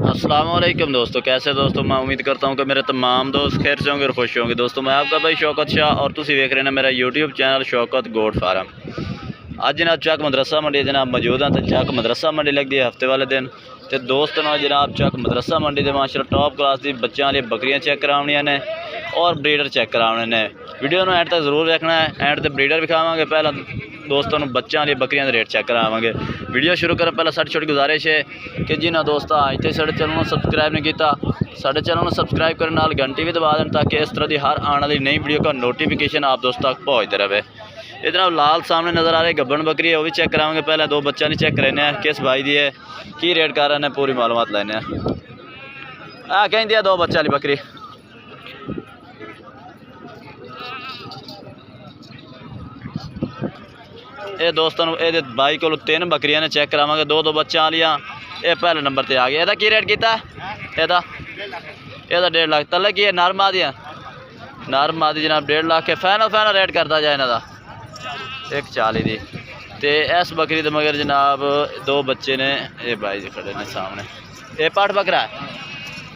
अस्सलामुअलैकुम दोस्तों, कैसे दोस्तों। मैं उम्मीद करता हूं कि मेरे तमाम दोस्त खैर से होंगे और खुश होंगे। दोस्तों मैं आपका भाई शौकत शाह और तुसी देख रहे हैं मेरा YouTube channel Shaukat goat farm. अज जनाब चक मदरसा मंडी जनाब मौजूद हैं। तो चक मदरसा मंडी लगती है हफ्ते वाले दिन। तो दोस्तों ना जनाब चक मदरसा मंडी के माशाअल्लाह टॉप क्लास की बच्चों वाली बकरियां चेक करावनियां ने और ब्रीडर चेक कराने ने। वीडियो में एंड तक जरूर देखना है। एंड तो ब्रीडर विखावे, पहला दोस्तों बच्चों वाली बकरियां के रेट चेक करावे। वीडियो शुरू करें पहले साड़ी छोटी गुजारिश है कि जिन्होंने दोस्तों अज तक साढ़े चैनल को सब्सक्राइब नहीं किया, साढ़े चैनल को सब्सक्राइब करने नाल घंटी भी दबा दें ताकि इस तरह की हर आने वाली नई वीडियो का नोटिफिकेशन आप दोस्तों तक पहुँचते रहे। इधर लाल सामने नज़र आ रही गब्बन बकरी है, वो भी चेक कराएंगे। पहले दो बच्चा नहीं चेक कराने हैं, किस भाई दी है, की रेट कर रहे हैं, पूरी मालूमात लेने आ कहीं दिया दो बच्चा वाली बकरी। ये दोस्तों ये भाई को तीन बकरियां ने चेक करावे, दो दो बच्चा वालियां। ये पहले नंबर पर आ गया। यदा की रेट किया? यदा 1.5 लाख तले की है। नर मादियाँ नर मादी जनाब 1.5 लाख के फाइनल रेट करता जाए इन्हों 140 दी। तो इस बकरी के मगर जनाब दो बच्चे ने, ये भाई जी खड़े ने सामने। ये पाठ बकरा है,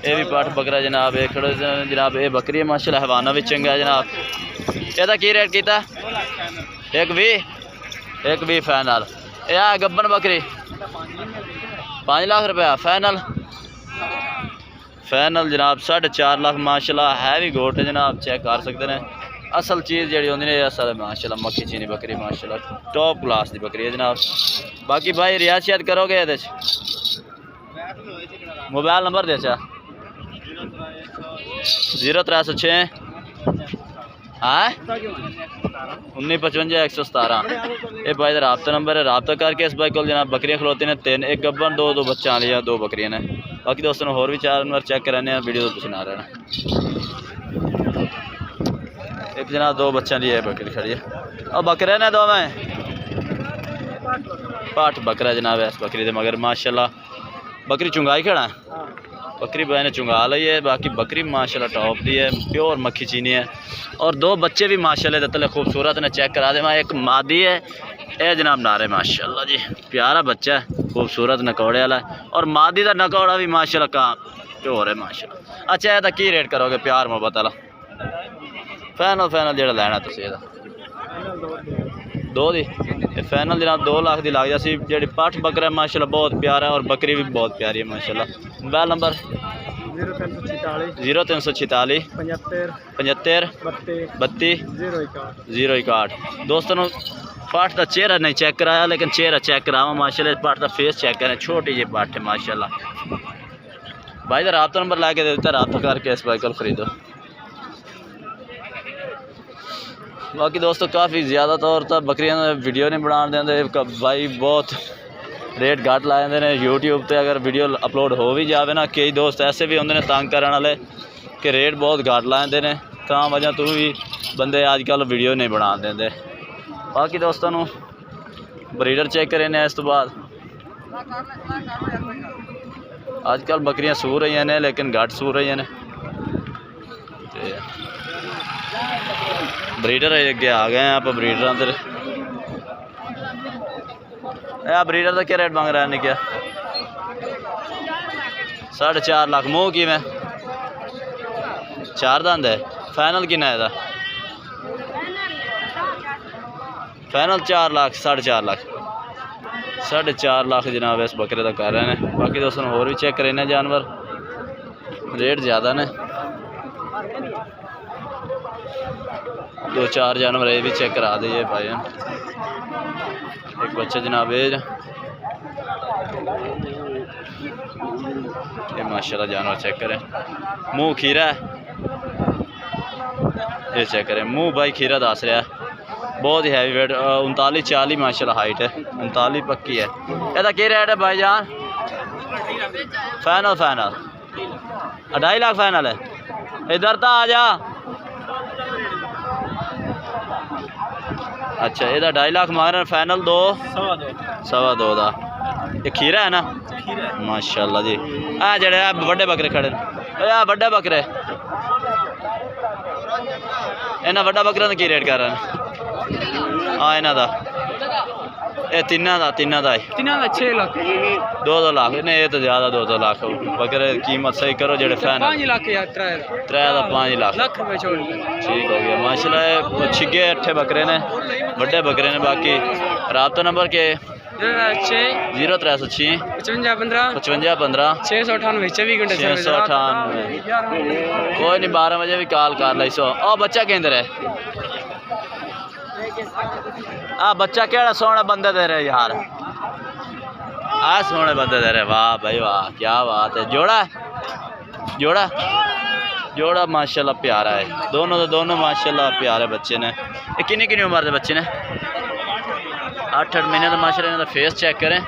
ये भी पाठ बकरा जनाब। ये खड़े जनाब, ये बकरी है माशाल्लाह, हवाना भी चंगा है जनाब। यदा की रेट किया? 120 फाइनल। यह गब्बन बकरी 5 लाख रुपया फाइनल जनाब। 4.5 लाख माशाल्लाह है भी गोट जनाब, चेक कर सकते हैं। असल चीज़ जी होंगी ने असल माशाल्लाह मक्खी चीनी बकरी माशाल्लाह टॉप क्लास की बकरी है जनाब। बाकी भाई रियायत करोगे ये मोबाइल नंबर दे 0306 1955 117। ये भाई का रबता नंबर है, रबता करके इस भाई को जनाब बकरियां खलोती ने 3, एक गब्बन दो बच्चा लिया, 2 बकरियां ने। बाकी दोस्तों ने होर भी 4 नंबर चेक कराने वीडियो तो सुना रहे हैं। एक जनाब 2 बच्चा लिया है, बकरी खड़ी है और बकरे ने 2 में पाठ बकरा जनाब है इस बकरी दे मगर माशाल्लाह। बकरी चुंगाई खड़ा है, बकरी भाई ने चुंगा ली है। बाकी बकरी माशाल्लाह टॉप दी है, प्योर मक्खी चीनी है। और 2 बच्चे भी माशाल्लाह तले खूबसूरत ने, चेक करा दे। एक मादी है, यह जनाब नारे माशाल्लाह जी, प्यारा बच्चा है, खूबसूरत नकौड़े वाला है। और मादी का नकौड़ा भी माशाल्लाह का प्योर है माशाल्लाह। अच्छा यह की रेट करोगे प्यार मोहब्बत वाला? फाइनल जो लैना तुम 2 दी फाइनल जनाब 2 लाख की लग जासी। जी पठ बकरा है माशाल्लाह बहुत प्यारा है और बकरी भी बहुत प्यारी है माशाल्लाह। Mobile number 0346 75 32 061। दोस्तों पाठ का चेहरा नहीं चेक कराया, लेकिन चेहरा चेक करावा माशाल्लाह। पाठ का फेस चेक करें, छोटी जी पाठ है माशाल्लाह। भाई का रबता नंबर ला के देता, रबता करके इस भाई को खरीदो। बाकी दोस्तों काफ़ी ज़्यादा तौर पर बकरियां वीडियो नहीं बना देंगे भाई, बहुत रेट घट ला जाते हैं यूट्यूब पर। अगर वीडियो अपलोड हो भी जाए ना, कई दोस्त ऐसे भी होंगे तंग करने वाले कि रेट बहुत घट ला जाते हैं, तो वजह तो भी बंदे अजकल वीडियो नहीं बना देंगे। बाकी दोस्तों ब्रीडर चेक करें इस तो बाद। अजकल बकरियां सू रही ने लेकिन घट सू रही ने। ब्रीडर अगे आ गए हैं आप। ब्रीडर ब्रीडर का क्या रेट मांग रहा है? क्या 4.5 लाख। मुँह की मैं 4 दंद है। फाइनल कितना है? फाइनल 4 लाख 4.5 लाख 4.5 लाख जनाब इस बकरे का कर रहे हैं। बाकी दोस्तों होर भी चेक करें जानवर, रेट ज़्यादा ने। 2-4 जानवर ये भी चेक करा दिए भाई। एक बच्चा जनाब ये माशाल्लाह जानवर चेक करें। मुँह खीरा है, ये चेक करें मुँह भाई खीरा दस रहा है। बहुत ही हैवी वेट 39-40 माशाल्लाह हाइट है, 39 पक्की है। यदा क्या रेट है भाईजान? फाइनल 2.5 लाख फाइनल है। इधर तो आ जा। अच्छा यदा 2.5 लाख मांग रहे हैं, फाइनल 2.25 का। ये खीरा है ना माशाल्लाह जी। जड़े बड़े बकरे खड़े बड़े बकरे, इन्हें बड़ा बकरा की रेट कर रहे हैं? हाँ इन्हों का ये तिना का तिना का 6 लाख 2 लाख नहीं ये तो ज़्यादा 2 लाख बकरे कीमत सही करो जेडे फैन 5 लाख यार 3 का 5 लाख लाख रुपए छोड़ ठीक हो गया माशाल्लाह। छिगे 8 बकरे ने बड़े बकरे ने। बाकी राब्ता नंबर के 0306 55 55 698 24 घंटे 698 कोई नहीं 12 बजे भी कॉल कर ली सो। ओ बच्चा केंद्र है बच्चा केड़ा सोहना बंदे दे रहे यार सोहने बंदे दे रहे। वाह भाई वाह क्या बात है। जोड़ा माशाल्लाह प्यारा है। दोनों माशाल्लाह प्यारे बच्चे ने। ये किन्नी उम्र के बच्चे ने 8 महीने तो माशाल्लाह इन्होंने फेस चेक करें।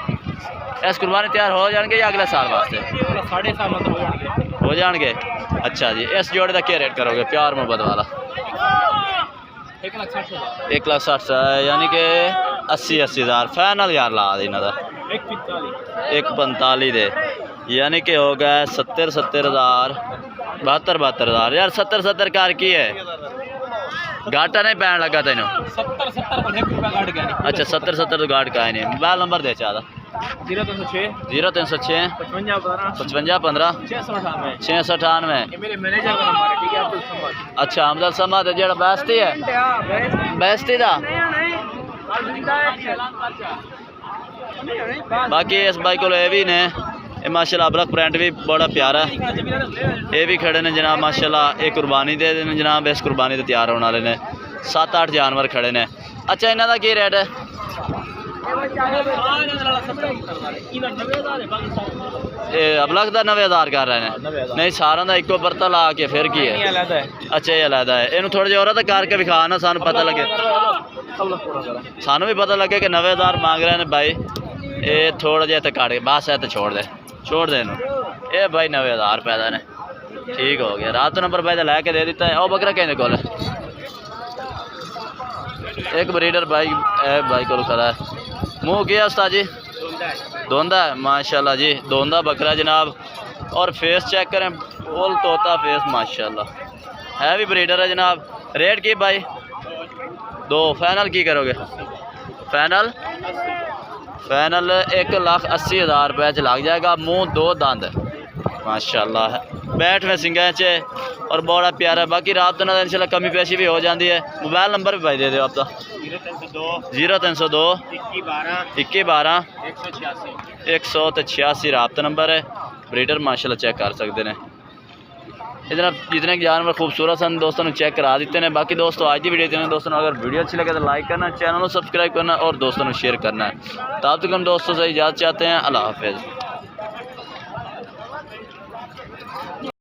इस कुर्बानी तैयार हो जाएंगे या अगले साल वास्ते 7.5 हो जाएंगे। अच्छा जी इस जोड़े का क्या रेट करोगे प्यार मोहब्बत वाला 1,60,000 यानी कि 80,000 फाइनल यार ला देना था 1,45 दे यानी कि हो गया 70,000 72,000 यार 70 कार की है घाटा नहीं पैन लगा तेन 70 अच्छा 70 तो गाड़ का है नहीं। मोबाइल नंबर दे चाह 0306 0306 55 15 698 मेरे मैनेजर का नंबर है ठीक है अब्दुल समद। अच्छा अमजद समद जेड़ा बेस्ती है बेस्ती दा। बाकी इस बाइक को ये भी ने माशाल्लाह अबरक प्रिंट भी बड़ा प्यारा है। ये भी खड़े ने जनाब माशाल्लाह एक कुर्बानी दे जनाब इस कुर्बानी से तैयार होने वाले ने 7-8 जानवर खड़े ने। अच्छा इन्हों का की रेट है अबलख का 90,000 कर रहे हैं नहीं सारा का इको परता ला के फिर की है। अच्छा ये अलहदा है इन्हों थोड़ा जिहा और करके विखा ना सानू पता लगे सानू भी पता लगे कि 90,000 मांग रहे हैं भाई। ये थोड़ा जिहा काट के बस है तो छोड़ दे इन्हों ये भाई 90,000 रुपये का ने ठीक हो गया। रात नंबर भाई लैके दे दिता है। और बकरा कहने को एक ब्रीडर भाई भाई को खड़ा है मुँह किया उस्ताद जी धोंदा है माशाल्लाह जी धोंदा बकरा जनाब। और फेस चेक करें फुल तोता फेस माशाल्लाह है भी ब्रीडर है जनाब। रेट की भाई 2 फाइनल की करोगे फाइनल 1,80,000 रुपये च लग जाएगा। मुँह 2 दांत माशाल्लाह है बैठ में सिंगा च और बड़ा प्यारा। बाकी रात तो इंशाल्लाह कमी पेशी भी हो जाती है। मोबाइल नंबर भी भाई दे दो आपका 0302 21 12 186 राब्ता नंबर है। ब्रीडर माशाल्लाह चेक कर सकते हैं। इतना जितने जानवर खूबसूरत सन दोस्तों चेक करा देते हैं। बाकी दोस्तों आज की वीडियो इतने दोस्तों अगर वीडियो अच्छी लगे तो लाइक करना चैनल को सब्सक्राइब करना और दोस्तों को शेयर करना है। तब तक हम दोस्तों से इजाज़त चाहते हैं। अल्लाह हाफिज़।